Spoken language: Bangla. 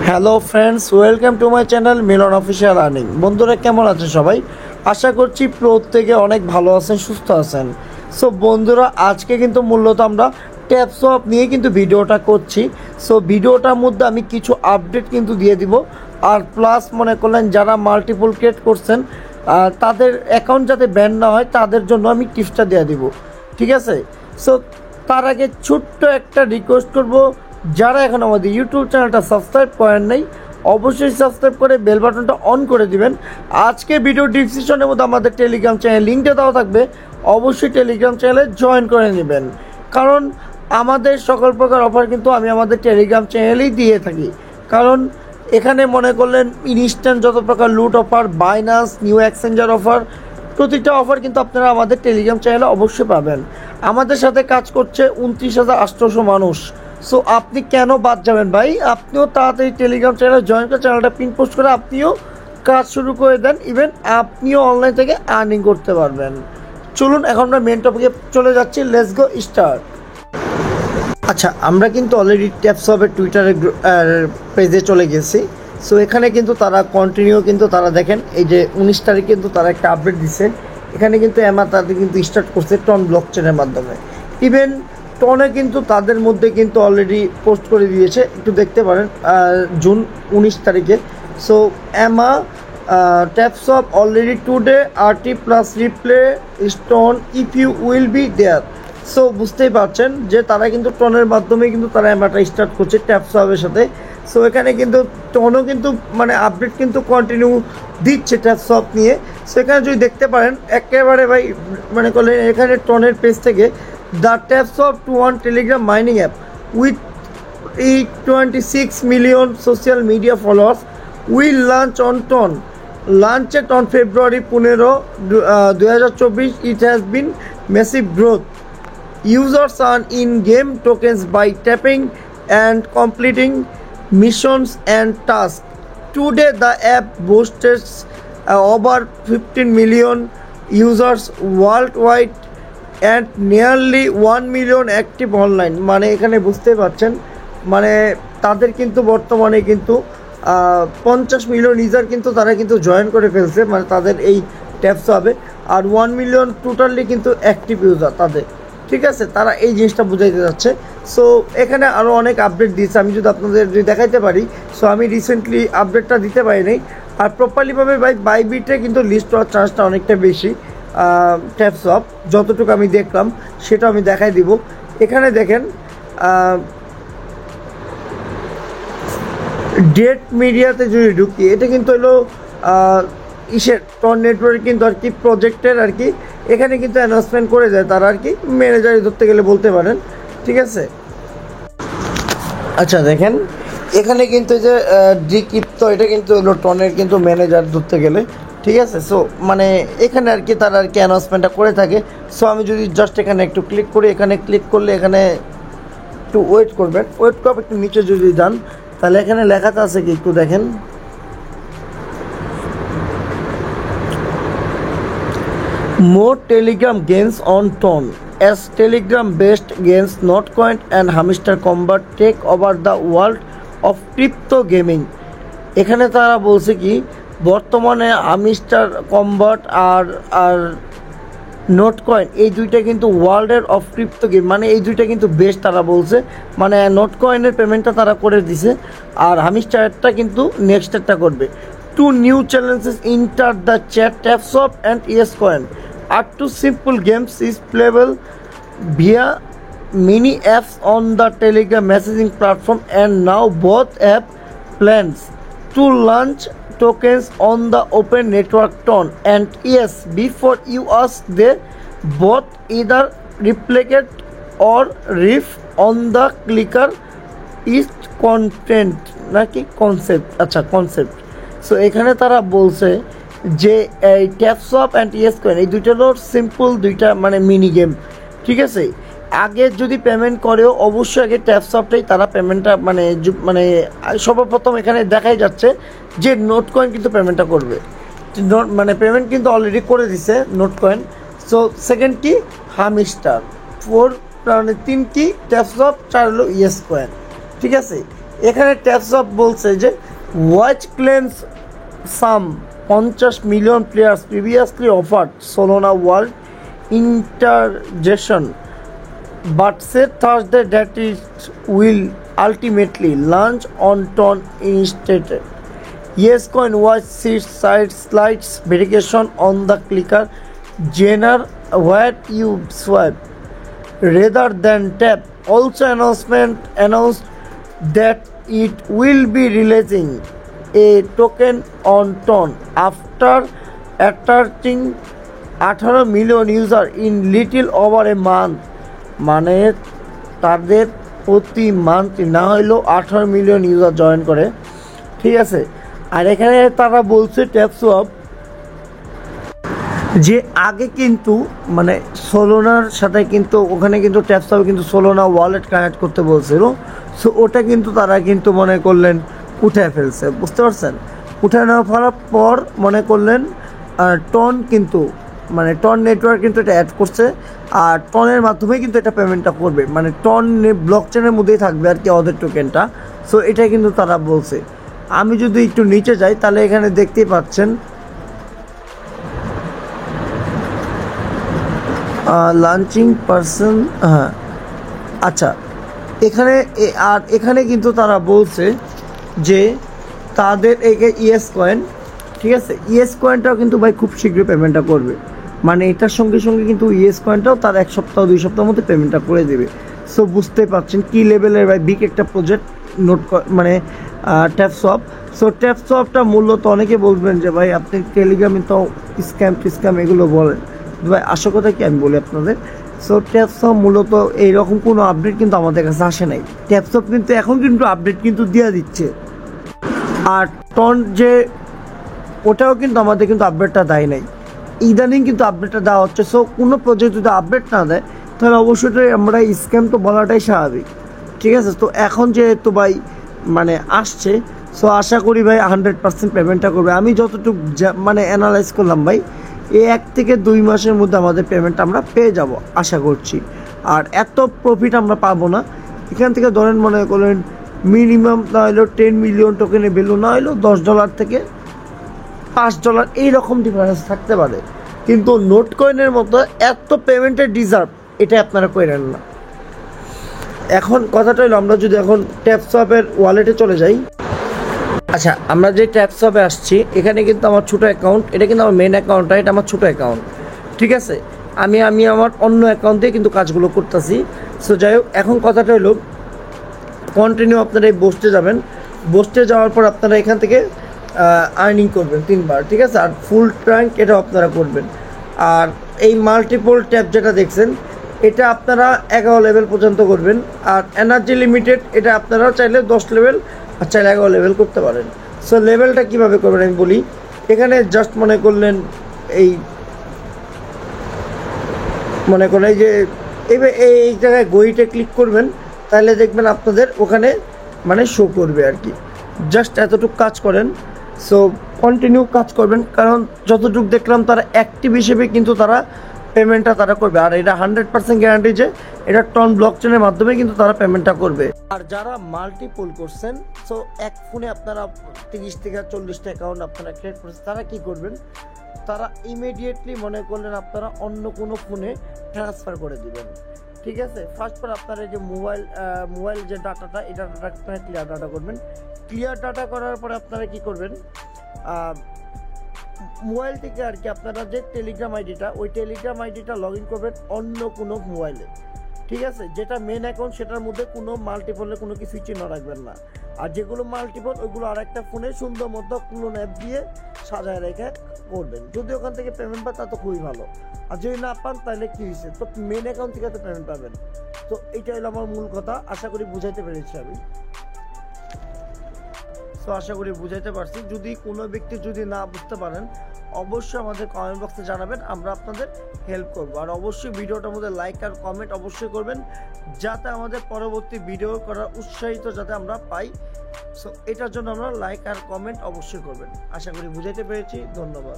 Hello friends, welcome to my channel Milan official earning. বন্ধুরা কেমন আছেন সবাই? আশা করছি প্রত্যেকে অনেক ভালো আছেন, সুস্থ আছেন। সো বন্ধুরা, আজকে কিন্তু মূলত আমরা ট্যাপসপ নিয়ে কিন্তু ভিডিওটা করছি। সো ভিডিওটার মধ্যে আমি কিছু আপডেট কিন্তু দিয়ে দিব, আর প্লাস মনে করলেন যারা মাল্টিপল ক্রিয়েট করছেন তাদের অ্যাকাউন্ট যাতে ব্যান না হয় তাদের জন্য আমি টিপসটা দিয়ে দিব, ঠিক আছে? সো তার আগে ছোট্ট একটা রিকোয়েস্ট করব, যারা এখন আমাদের ইউটিউব চ্যানেলটা সাবস্ক্রাইব করেন নাই অবশ্যই সাবস্ক্রাইব করে বেল বাটনটা অন করে দিবেন। আজকে ভিডিও ডিসক্রিপশনের মধ্যে আমাদের টেলিগ্রাম চ্যানেল লিঙ্কটা দেওয়া থাকবে, অবশ্যই টেলিগ্রাম চ্যানেলে জয়েন করে নেবেন, কারণ আমাদের সকল প্রকার অফার কিন্তু আমি আমাদের টেলিগ্রাম চ্যানেলেই দিয়ে থাকি। কারণ এখানে মনে করলেন ইনস্ট্যান্ট যত প্রকার লুট offer, Binance, new exchanger offer, প্রতিটা অফার কিন্তু আপনারা আমাদের টেলিগ্রাম চ্যানেলে অবশ্যই পাবেন। আমাদের সাথে কাজ করছে 29,800 মানুষ। সো আপনি কেন বাদ যাবেন ভাই? আপনিও তাড়াতাড়ি টেলিগ্রাম চ্যানেলে জয়েন করে চ্যানেলটা পিন পোস্ট করে আপনিও কাজ শুরু করে দেন, ইভেন আপনিও অনলাইন থেকে আর্নিং করতে পারবেন। চলুন এখন আমরা মেন টপিকে চলে যাচ্ছি, লেটস গো স্টার্ট। আচ্ছা, আমরা কিন্তু অলরেডি ট্যাপসপের টুইটারের পেজে চলে গেছি। সো এখানে কিন্তু তারা কন্টিনিউ কিন্তু তারা দেখেন এই যে 19 তারিখে কিন্তু তারা একটা আপডেট দিচ্ছে। এখানে কিন্তু তাদের কিন্তু স্টার্ট করছে টন ব্লকচেনের মাধ্যমে। ইভেন টনে কিন্তু তাদের মধ্যে কিন্তু অলরেডি পোস্ট করে দিয়েছে, একটু দেখতে পারেন জুন 19 তারিখে। সো এমা Tapswap already today RT plus replay stone if you will be there. So বুঝতেই পারছেন যে তারা কিন্তু টনের মাধ্যমে কিন্তু তারা এমাটা স্টার্ট করছে ট্যাপসপের সাথে। সো এখানে কিন্তু টনও কিন্তু মানে আপডেট কিন্তু কন্টিনিউ দিচ্ছে ট্যাপসপ নিয়ে। সেখানে যদি দেখতে পারেন একেবারে ভাই মানে করলেন এখানে টনের পেজ থেকে the Tapswap to one Telegram mining app with 26 million social media followers will launch on Ton launched on February 15, 2024. It has been massive growth. Users earn in-game tokens by tapping and completing missions and tasks. Today, the app boasts over 15 million users worldwide and nearly 1 million active online. মানে এখানে বুঝতে পারছেন মানে তাদের কিন্তু বর্তমানে কিন্তু 50 মিলিয়ন ইউজার কিন্তু তারা কিন্তু জয়েন করে ফেলছে, মানে তাদের এই ট্যাপসপে। আর 1 মিলিয়ন টোটালি কিন্তু অ্যাক্টিভ ইউজার তাদের, ঠিক আছে? তারা এই জিনিসটা বুঝাইতে যাচ্ছে। সো এখানে আরও অনেক আপডেট দিয়েছে, আমি যদি আপনাদের যদি দেখাইতে পারি। সো আমি রিসেন্টলি আপডেটটা দিতে পারিনি, আর প্রপারলিভাবে বাইবিটে কিন্তু লিস্ট হওয়ার চান্সটা অনেকটা বেশি। ট্যাপসপ যতটুকু আমি দেখলাম সেটা আমি দেখাই দিব। এখানে দেখেন ডেট মিডিয়াতে যদি ঢুকি, এটা কিন্তু হলো ইসের টন নেটওয়ার্ক কিন্তু আর কি প্রজেক্টের আর কি এখানে কিন্তু অ্যানাউন্সমেন্ট করে যায় তারা আর কি, ম্যানেজারই ধরতে গেলে বলতে পারেন, ঠিক আছে? আচ্ছা দেখেন এখানে কিন্তু যে ডিক্রিপ্টো এটা কিন্তু হলো টনের কিন্তু ম্যানেজার ধরতে গেলে, ঠিক আছে? সো মানে এখানে আর কি তারা আর কি অ্যানাউন্সমেন্টটা করে থাকে। সো আমি যদি জাস্ট এখানে একটু ক্লিক করি, এখানে ক্লিক করলে এখানে একটু ওয়েট করবেন, ওয়েট করবে একটু নিচে যদি যান তাহলে এখানে লেখাটা আছে কি একটু দেখেন, more telegram games on TON as telegram based games Notcoin and Hamster Combat take over the world of crypto gaming। এখানে তারা বলছে কি বর্তমানে হামিস্টার কম্বাট আর নোটকয়েন এই দুইটা কিন্তু ওয়ার্ল্ডের অফ ক্রিপ্টো গেম, মানে এই দুইটা কিন্তু বেস্ট তারা বলছে। মানে নোটকয়েনের পেমেন্টটা তারা করে দিছে, আর হামিস্টারটা কিন্তু নেক্সটটা করবে। Two new challenges enter the chat TapSwap and Yescoin আর two simple games is playable via mini apps on the Telegram messaging platform, and now both app plans to launch tokens on the open network Ton. And yes, before you ask, they both either replicate or riff on the clicker is content নাকি কনসেপ্ট। আচ্ছা কনসেপ্ট। সো এখানে তারা বলছে যে এই ট্যাপসপ অ্যান্ড ইয়েসকয়েন এই দুইটা হলো সিম্পল দুইটা মানে মিনি গেম, ঠিক আছে? আগে যদি পেমেন্ট করেও অবশ্যই আগে ট্যাপসপটাই তারা পেমেন্টটা মানে সর্বপ্রথম এখানে দেখাই যাচ্ছে যে নোটকয়েন কিন্তু পেমেন্টটা করবে, মানে পেমেন্ট কিন্তু অলরেডি করে দিছে নোটকয়েন। সো সেকেন্ড কি হামিস্টার, 4 মানে 3 কি ট্যাপসপ, 4 হলো ইয়েসকয়েন, ঠিক আছে? এখানে ট্যাপস অফ বলছে যে watch claims some 50 million players previously offered সোলোনা world interjection but said Thursday that it will ultimately launch on Ton instead. Yescoin was slides verification on the clicker genre where you swipe rather than tap. Also announced that it will be releasing a token on Ton after attracting 18 million users in little over a month. মানে তাদের প্রতি মান্থ না হইলেও 18 মিলিয়ন ইউজার জয়েন করে, ঠিক আছে। আর এখানে তারা বলছে ট্যাপসোয়াপ যে আগে কিন্তু মানে সোলোনার সাথে কিন্তু ওখানে কিন্তু ট্যাপসোয়াপ কিন্তু সোলোনা ওয়ালেট কানেক্ট করতে বলছিল। সো ওটা কিন্তু তারা কিন্তু মনে করলেন উঠে ফেলছে, বুঝতে পারছেন। উঠে নেওয়ার পর মনে করলেন টন কিন্তু মানে টন নেটওয়ার্ক কিন্তু এটা অ্যাড করছে, আর টনের মাধ্যমে কিন্তু এটা পেমেন্টটা করবে, মানে টন ব্লক চেনের মধ্যেই থাকবে আর কি ওদের টোকেনটা। সো এটা কিন্তু তারা বলছে। আমি যদি একটু নিচে যাই তাহলে এখানে দেখতেই পাচ্ছেন লঞ্চিং পারসন, হ্যাঁ আচ্ছা এখানে আর এখানে কিন্তু তারা বলছে যে তাদের ইয়েস কয়েন, ঠিক আছে, ইয়েস কয়েনটাও কিন্তু ভাই খুব শীঘ্রই পেমেন্টটা করবে, মানে এটার সঙ্গে সঙ্গে কিন্তু ইয়েস কয়েনটাও তার 1 সপ্তাহ 2 সপ্তাহের মধ্যে পেমেন্টটা করে দেবে। সো বুঝতে পারছেন কী লেভেলের ভাই বিগ একটা প্রজেক্ট মানে ট্যাপসোয়াপ। সো ট্যাপসোয়াপটা মূলত অনেকে বলবেন যে ভাই আপনি টেলিগ্রামে তো স্ক্যাম এগুলো বলেন, ভাই আসল কথা কি আমি বলি আপনাদের। সো ট্যাপসপ মূলত এইরকম কোনো আপডেট কিন্তু আমাদের কাছে আসে নাই। ট্যাপসপ কিন্তু এখন কিন্তু আপডেট কিন্তু দিয়ে দিচ্ছে, আর টন যে ওটাও কিন্তু আমাদের কিন্তু আপডেটটা দেয় নাই, ইদানিং কিন্তু আপডেটটা দেওয়া হচ্ছে। সো কোনো প্রজেক্ট যদি আপডেট না দেয় তাহলে অবশ্যই আমরা স্ক্যাম তো বলাটাই স্বাভাবিক, ঠিক আছে। তো এখন যেহেতু ভাই মানে আসছে, সো আশা করি ভাই 100% পেমেন্টটা করবে। আমি যতটুকু মানে অ্যানালাইজ করলাম ভাই এই 1 থেকে 2 মাসের মধ্যে আমাদের পেমেন্ট আমরা পেয়ে যাব আশা করছি। আর এত প্রফিট আমরা পাবো না এখান থেকে, ধরেন মনে করলেন মিনিমাম না হলেও 10 মিলিয়ন টোকেনের ভ্যালু না হলেও $10 থেকে $5 এইরকম ডিফারেন্স থাকতে পারে, কিন্তু নোট কয়েনের মতো এত পেমেন্টের ডিজার্ভ এটা আপনারা করেন না। এখন কথাটা হলো আমরা যদি এখন ট্যাপসপের ওয়ালেটে চলে যাই, আচ্ছা আমরা যে ট্যাপসপে আসছি এখানে কিন্তু আমার ছোটো অ্যাকাউন্ট, এটা কিন্তু আমার মেন অ্যাকাউন্টটা, এটা আমার ছোটো অ্যাকাউন্ট, ঠিক আছে। আমি আমার অন্য অ্যাকাউন্ট দিয়ে কিন্তু কাজগুলো করতেছি। সো যাই হোক এখন কথাটা হলো কন্টিনিউ আপনারা এই বসতে যাবেন, বসতে যাওয়ার পর আপনারা এখান থেকে আর্নিং করবেন 3 বার, ঠিক আছে। আর ফুল ট্রাঙ্ক এটাও আপনারা করবেন। আর এই মাল্টিপল ট্যাপ যেটা দেখছেন এটা আপনারা 11 লেভেল পর্যন্ত করবেন। আর এনার্জি লিমিটেড এটা আপনারা চাইলে 10 লেভেল আর চাইলে 11 লেভেল করতে পারেন। সো লেভেলটা কীভাবে করবেন আমি বলি। এখানে জাস্ট মনে করলেন এই মনে করেন যে এই জায়গায় গইতে ক্লিক করবেন, তাহলে দেখবেন আপনাদের ওখানে মানে শো করবে আর কি। জাস্ট এতটুকু কাজ করেন, সো কন্টিনিউ কাজ করবেন, কারণ যতটুকু দেখলাম তারা অ্যাক্টিভ হিসেবে কিন্তু তারা পেমেন্টটা তারা করবে। আর এটা 100% গ্যারান্টি যে এটা টন ব্লক চেনের মাধ্যমে কিন্তু তারা পেমেন্টটা করবে। আর যারা মাল্টিপল করছেন, সো এক ফোনে আপনারা 30 থেকে 40টা অ্যাকাউন্ট আপনারা ক্রিয়েট করছেন, তারা কি করবেন, তারা ইমিডিয়েটলি মনে করলেন আপনারা অন্য কোনো ফোনে ট্রান্সফার করে দিবেন, ঠিক আছে। ফার্স্ট পর আপনারা যে মোবাইল যে ডাটাটা এই ডাটাটা আপনারা ক্লিয়ার ডাটা করবেন। ক্লিয়ার ডাটা করার পরে আপনারা কি করবেন, মোবাইল থেকে আর কি আপনারা যে টেলিগ্রাম আইডিটা ওই টেলিগ্রাম আইডিটা লগ ইন করবেন অন্য কোনো মোবাইলে, ঠিক আছে। যেটা মেন অ্যাকাউন্ট সেটার মধ্যে কোনো মাল্টিপলে কোনো কিছুই চিহ্ন রাখবেন না। আর যেগুলো মাল্টিপল ওইগুলো আর একটা ফোনে সুন্দর মতো ক্লোন অ্যাপ দিয়ে সাজায় রেখে করবেন। যদি ওখান থেকে পেমেন্ট পান তা তো খুবই ভালো, আর যদি না পান তাহলে কী হয়েছে, তো মেন অ্যাকাউন্ট থেকে তো পেমেন্ট পাবেন। তো এইটা হলো আমার মূল কথা, আশা করি বুঝাইতে পেরেছি আমি। তো আশা করি বুঝাইতে পারছি। যদি কোনো ব্যক্তি যদি না বুঝতে পারেন অবশ্যই আমাদের কমেন্ট বক্সে জানাবেন, আমরা আপনাদের হেল্প করব। আর অবশ্যই ভিডিওটার মধ্যে লাইক আর কমেন্ট অবশ্যই করবেন, যাতে আমাদের পরবর্তী ভিডিও করার উৎসাহিত যাতে আমরা পাই। সো এটার জন্য আমরা লাইক আর কমেন্ট অবশ্যই করবেন। আশা করি বুঝাইতে পেরেছি, ধন্যবাদ।